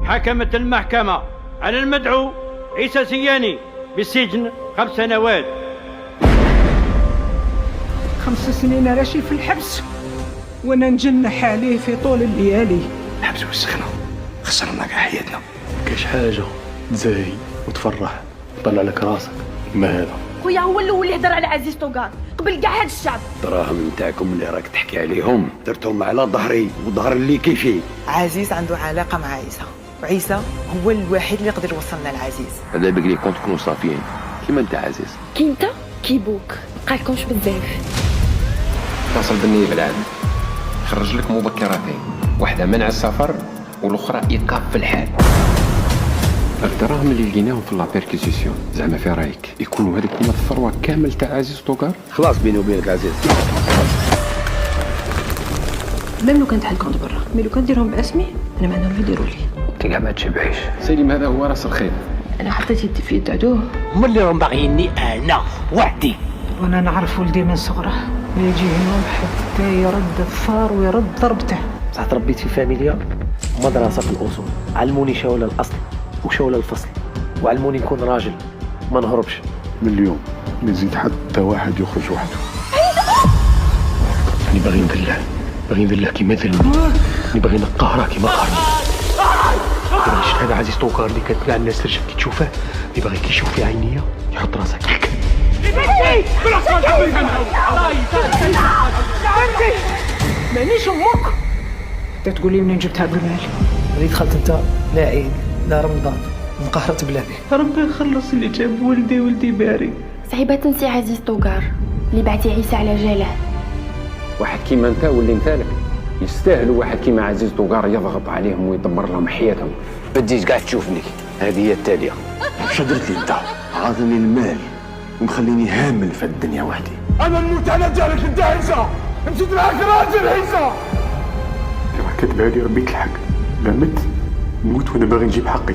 حكمت المحكمة على المدعو عيسى سياني بالسجن 5 سنوات. 5 سنين راشي في الحبس وانا نجنح عليه في طول الليالي. الحبس والسخنة خسرنا كاع حياتنا. كاش حاجة تزاهي وتفرح طلع لك راسك ما هذا. خويا هو الاول اللي هضر على عزيز طوغان قبل كاع هاد الشعب. الدراهم نتاعكم اللي راك تحكي عليهم درتهم على ظهري وظهر اللي كيفي. عزيز عنده علاقة مع عيسى، وعيسى هو الوحيد اللي يقدر يوصلنا لعزيز. هذا بقلي كنت تكونوا صافيين كيما انت عزيز. كي انت كي بوك بقالكمش بزاف. اتصل بالني بالعاد خرج لك مذكرتين، واحدة منع السفر والاخرى ايقاف في الحال. الدراهم اللي لقيناهم في لابيركيزيسيون زعما في رايك يكونوا هذيك هما الثروه كامل تاع عزيز طوغار؟ خلاص بيني وبينك عزيز. ميم لو كان تحل كونت برا مي لو كان ديرهم باسمي انا معناهم يديروا لي. انت كاع ما تشبعيش سليم، هذا هو راس الخير. انا حطيت يدي في يد عدوه. هما اللي راهم باغيني انا وحدي. وانا نعرف ولدي من صغره يجي هنا حتى يرد الثار ويرد ضربته. صح تربيت في فاميليا مدرسة في الأصول، علموني شاول الأصل وشاول الفصل، وعلموني نكون راجل ما نهربش. من اليوم ما يزيد حتى واحد يخرج وحده. أنا باغي ندلع كيما ذلني، أنا باغي نقهره كيما قهرني. دابا شفت هذا عزيز طوغار اللي كانت كاع الناس ترجع كي تشوفه، أنا باغي كي يشوف في عينيا يحط راسه كيك. مانيش امك تقول لي منين جبت هذا المال؟ اللي دخلت انت لا عيد لا رمضان مقهرة بلادي. ربي يخلص اللي جاب ولدي باري. صعيبة تنسي عزيز طوغار اللي بعتي عيسى على جاله. واحد كيما انت واللي مثالك يستاهلوا واحد كيما عزيز طوغار يضغط عليهم ويدبر لهم حياتهم. بديت كاع تشوفني، هذه هي التالية. واش درت لي انت؟ عاطيني المال ومخليني هامل في الدنيا وحدي. انا نموت على جالك انت عيسى، مشيت معاك راجل عيسى. كما كتب هادي ربي تلحق، لا مت نموت وانا باغي نجيب حقي.